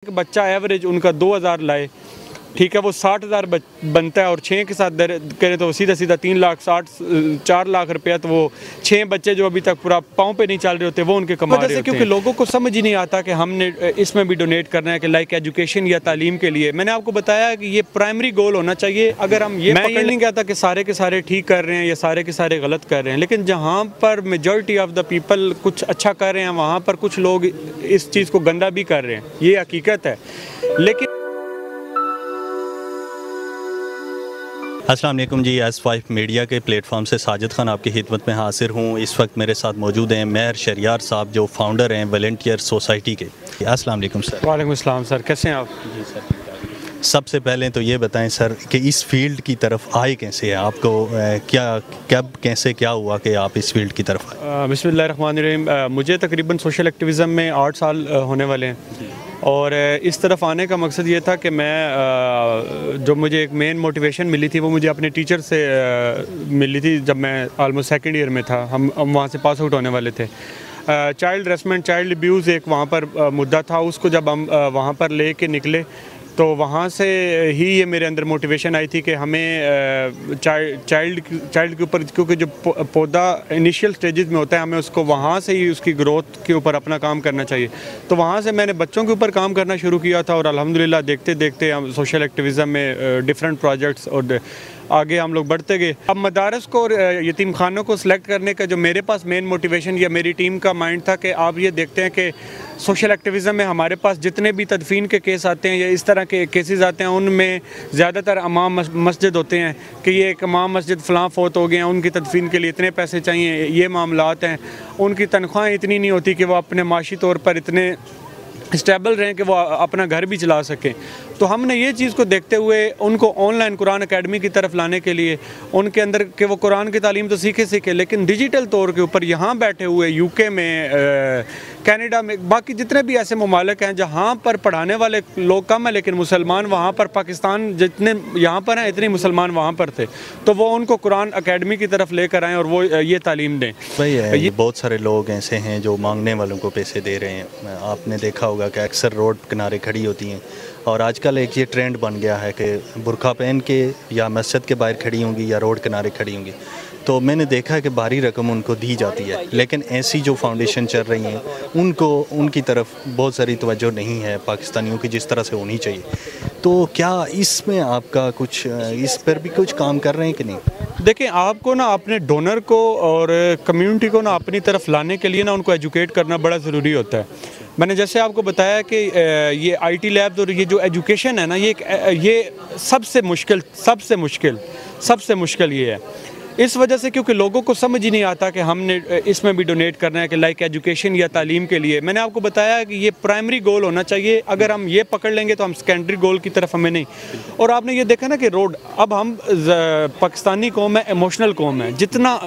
एक बच्चा एवरेज उनका 2000 लाए, ठीक है, वो 60,000 बनता है और 6 के साथ करे तो सीधा सीधा 4 लाख रुपया। तो वो 6 बच्चे जो अभी तक पूरा पाँव पे नहीं चल रहे होते वो उनके कमा रहे होते हैं। क्योंकि लोगों को समझ ही नहीं आता कि हमने इसमें भी डोनेट करना है कि लाइक एजुकेशन या तालीम के लिए। मैंने आपको बताया कि ये प्राइमरी गोल होना चाहिए। अगर हम मैं ये नहीं कहता कि सारे के सारे ठीक कर रहे हैं या सारे के सारे गलत कर रहे हैं, लेकिन जहाँ पर मेजॉरिटी ऑफ द पीपल कुछ अच्छा कर रहे हैं वहाँ पर कुछ लोग इस चीज़ को गंदा भी कर रहे हैं, ये हकीकत है। लेकिन अस्सलाम वालेकुम जी, S5 मीडिया के प्लेटफॉर्म से साजिद खान आपकी खिदमत में हाजिर हूँ। इस वक्त मेरे साथ मौजूद हैं मेहर शरियार साहब, जो फाउंडर हैं वॉलंटियर सोसाइटी के। अस्सलाम वालेकुम सर। वालेकुम अस्सलाम सर, कैसे हैं आप? जी सर। सबसे पहले तो ये बताएं सर कि इस फील्ड की तरफ आए कैसे हैं आपको, कब कैसे क्या हुआ कि आप इस फील्ड की तरफ आए? बिस्मिल्लाहिर्रहमानिर्रहीम। मुझे तकरीबन सोशल एक्टिविज़म में 8 साल होने वाले हैं और इस तरफ आने का मकसद ये था कि मैं जो मुझे एक मेन मोटिवेशन मिली थी वो मुझे अपने टीचर से मिली थी जब मैं ऑलमोस्ट सेकेंड ईयर में था। हम वहाँ से पास आउट होने वाले थे। चाइल्ड हरेसमेंट, चाइल्ड अब्यूज़ एक वहाँ पर मुद्दा था। उसको जब हम वहाँ पर ले के निकले तो वहाँ से ही ये मेरे अंदर मोटिवेशन आई थी कि हमें चाइल्ड के ऊपर, क्योंकि जो पौधा इनिशियल स्टेजेस में होता है, हमें उसको वहाँ से ही उसकी ग्रोथ के ऊपर अपना काम करना चाहिए। तो वहाँ से मैंने बच्चों के ऊपर काम करना शुरू किया था और अल्हम्दुलिल्लाह देखते देखते हम सोशल एक्टिविज़म में डिफरेंट प्रोजेक्ट्स और आगे हम लोग बढ़ते गए। अब मदारस को और यतीम खानों को सिलेक्ट करने का जो मेरे पास मेन मोटिवेशन या मेरी टीम का माइंड था कि आप ये देखते हैं कि सोशल एक्टिविज़म में हमारे पास जितने भी तदफीन के केस आते हैं या इस तरह के केसेस आते हैं, उनमें ज़्यादातर इमाम मस्जिद होते हैं कि ये एक इमाम मस्जिद फ़लाँ फ़ौत हो गए हैं, उनकी तदफीन के लिए इतने पैसे चाहिए, ये मामलात हैं। उनकी तनख्वाहें इतनी नहीं होती कि वो अपने माशी तौर पर इतने स्टेबल रहें कि वो अपना घर भी चला सकें। तो हमने ये चीज़ को देखते हुए उनको ऑनलाइन कुरान अकेडमी की तरफ लाने के लिए उनके अंदर कि वो कुरान की तालीम तो सीखे लेकिन डिजिटल तौर के ऊपर यहाँ बैठे हुए यूके में, कनाडा में, बाकी जितने भी ऐसे ममालिक हैं जहाँ पर पढ़ाने वाले लोग कम हैं लेकिन मुसलमान वहाँ पर, पाकिस्तान जितने यहाँ पर हैं इतने मुसलमान वहाँ पर थे, तो वो उनको कुरान अकेडमी की तरफ लेकर आएँ और वो ये तालीम दें। भाई ये बहुत सारे लोग ऐसे हैं जो मांगने वालों को पैसे दे रहे हैं। आपने देखा होगा कि अक्सर रोड किनारे खड़ी होती हैं और आजकल एक ये ट्रेंड बन गया है कि बुर्का पहन के या मस्जिद के बाहर खड़ी होंगी या रोड किनारे खड़ी होंगी। तो मैंने देखा है कि भारी रकम उनको दी जाती है, लेकिन ऐसी जो फाउंडेशन चल रही हैं उनको उनकी तरफ बहुत सारी तवज्जो नहीं है पाकिस्तानियों की जिस तरह से होनी चाहिए। तो क्या इसमें आपका कुछ, इस पर भी कुछ काम कर रहे हैं कि नहीं? देखिए, आपको ना अपने डोनर को और कम्युनिटी को ना अपनी तरफ लाने के लिए ना उनको एजुकेट करना बड़ा ज़रूरी होता है। मैंने जैसे आपको बताया कि ये IT लैब्स और ये जो एजुकेशन है ना, ये सबसे मुश्किल ये है इस वजह से क्योंकि लोगों को समझ ही नहीं आता कि हमने इसमें भी डोनेट करना है कि लाइक एजुकेशन या तालीम के लिए। मैंने आपको बताया कि ये प्राइमरी गोल होना चाहिए। अगर हम ये पकड़ लेंगे तो हम सेकेंडरी गोल की तरफ हमें नहीं। और आपने ये देखा ना कि रोड, अब हम पाकिस्तानी कौम है, इमोशनल कौम है, जितना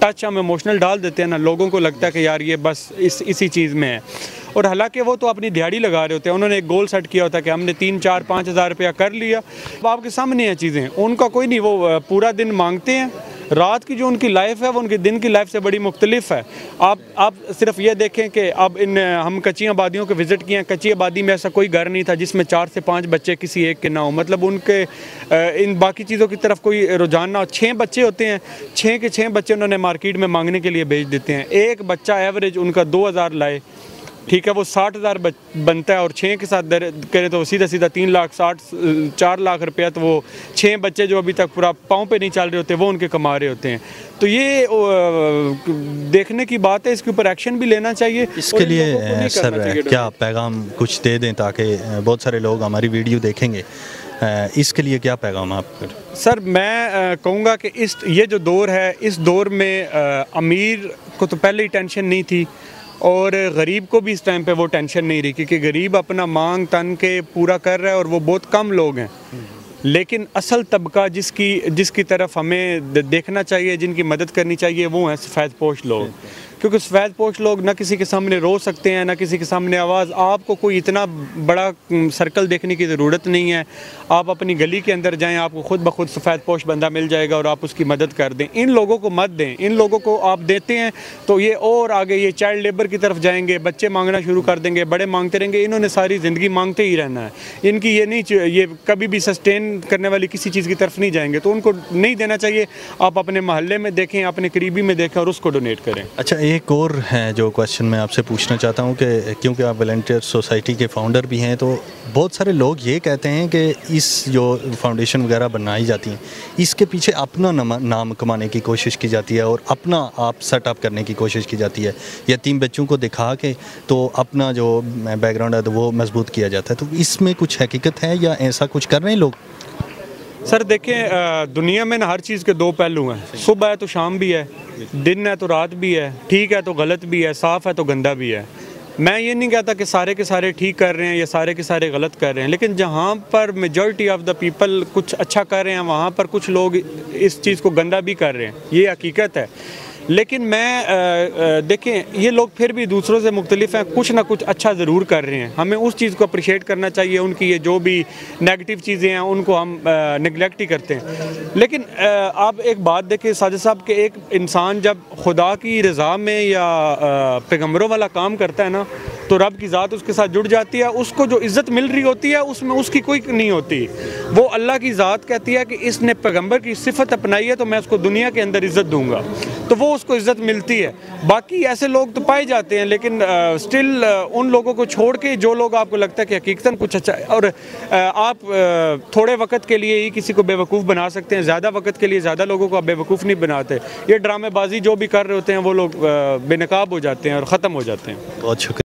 टच हम इमोशनल डाल देते हैं ना, लोगों को लगता है कि यार ये बस इसी चीज़ में है। और हालांकि वो तो अपनी दिहाड़ी लगा रहे होते हैं, उन्होंने एक गोल सेट किया होता है कि हमने 3, 4, 5 हज़ार रुपया कर लिया। अब आपके सामने हैं चीज़ें, उनका कोई नहीं, वो पूरा दिन मांगते हैं। रात की जो उनकी लाइफ है वो उनके दिन की लाइफ से बड़ी मुख्तलिफ है। आप सिर्फ ये देखें कि अब हम कच्ची आबादियों को विज़िट किए हैं, कच्ची आबादी में ऐसा कोई घर नहीं था जिसमें 4 से 5 बच्चे किसी एक के ना हो, मतलब उनके इन बाकी चीज़ों की तरफ कोई रुझान ना हो। 6 बच्चे होते हैं, 6 के 6 बच्चे उन्होंने मार्केट में मांगने के लिए भेज देते हैं। एक बच्चा एवरेज उनका 2000 लाए, ठीक है, वो 60,000 बनता है और 6 के साथ करे तो सीधा सीधा 4 लाख रुपया। तो वो 6 बच्चे जो अभी तक पूरा पाँव पे नहीं चल रहे होते वो उनके कमा रहे होते हैं। तो ये देखने की बात है, इसके ऊपर एक्शन भी लेना चाहिए। इसके लिए सर क्या पैगाम कुछ दे दें ताकि बहुत सारे लोग हमारी वीडियो देखेंगे, इसके लिए क्या पैगाम आप? सर मैं कहूँगा कि ये जो दौर है, इस दौर में अमीर को तो पहले ही टेंशन नहीं थी और गरीब को भी इस टाइम पे वो टेंशन नहीं रही, क्योंकि गरीब अपना मांग तन के पूरा कर रहा है और वो बहुत कम लोग हैं। लेकिन असल तबका जिसकी तरफ हमें देखना चाहिए, जिनकी मदद करनी चाहिए, वो हैं सफ़ेद पोश लोग। क्योंकि सफ़ेद पोश लोग ना किसी के सामने रो सकते हैं, ना किसी के सामने आवाज़। आपको कोई इतना बड़ा सर्कल देखने की ज़रूरत नहीं है। आप अपनी गली के अंदर जाएँ, आपको खुद ब खुद सफ़ेद पोश बंदा मिल जाएगा और आप उसकी मदद कर दें। इन लोगों को मत दें। इन लोगों को आप देते हैं तो ये और आगे ये चाइल्ड लेबर की तरफ जाएंगे, बच्चे मांगना शुरू कर देंगे, बड़े मांगते रहेंगे। इन्होंने सारी ज़िंदगी मांगते ही रहना है। इनकी ये कभी भी सस्टेन करने वाली किसी चीज़ की तरफ नहीं जाएंगे, तो उनको नहीं देना चाहिए। आप अपने मोहल्ले में देखें, अपने करीबी में देखें और उसको डोनेट करें। अच्छा, एक और है जो क्वेश्चन मैं आपसे पूछना चाहता हूँ कि क्योंकि आप वॉलंटियर सोसाइटी के फाउंडर भी हैं, तो बहुत सारे लोग ये कहते हैं कि इस जो फाउंडेशन वगैरह बनाई जाती हैं, इसके पीछे अपना नाम कमाने की कोशिश की जाती है और अपना आप सेटअप करने की कोशिश की जाती है, यतीम बच्चों को दिखा के तो अपना जो बैकग्राउंड है तो वो मजबूत किया जाता है। तो इसमें कुछ हकीकत है या ऐसा कुछ कर रहे हैं लोग? सर देखें, दुनिया में ना हर चीज़ के दो पहलू हैं। सुबह है तो शाम भी है, दिन है तो रात भी है, ठीक है तो गलत भी है, साफ़ है तो गंदा भी है। मैं ये नहीं कहता कि सारे के सारे ठीक कर रहे हैं या सारे के सारे गलत कर रहे हैं, लेकिन जहाँ पर मेजॉरिटी ऑफ द पीपल कुछ अच्छा कर रहे हैं, वहाँ पर कुछ लोग इस चीज़ को गंदा भी कर रहे हैं। ये हकीकत है। लेकिन मैं देखें, ये लोग फिर भी दूसरों से मुख्तलिफ हैं, कुछ ना कुछ अच्छा ज़रूर कर रहे हैं। हमें उस चीज़ को अप्रिशिएट करना चाहिए। उनकी ये जो भी नेगेटिव चीज़ें हैं उनको हम निगलेक्ट ही करते हैं। लेकिन आप एक बात देखें साजिद साहब, कि एक इंसान जब खुदा की रज़ा में या पैगम्बरों वाला काम करता है ना, तो रब की ज़ात उसके साथ जुड़ जाती है। उसको जो इज़्ज़त मिल रही होती है उसमें उसकी कोई नहीं होती। वो अल्लाह की ज़ात कहती है कि इसने पैगम्बर की सिफत अपनाई है तो मैं उसको दुनिया के अंदर इज़्ज़त दूंगा, तो वो उसको इज़्ज़त मिलती है। बाकी ऐसे लोग तो पाए जाते हैं, लेकिन स्टिल उन लोगों को छोड़ के जो लोग आपको लगता है कि हकीकतन कुछ अच्छा, और आप थोड़े वक्त के लिए ही किसी को बेवकूफ़ बना सकते हैं, ज़्यादा वक्त के लिए ज़्यादा लोगों को आप बेवकूफ़ नहीं बनाते। ये ड्रामेबाजी जो भी कर रहे होते हैं वो लोग बेनकाब हो जाते हैं और ख़त्म हो जाते हैं। बहुत शुक्रिया।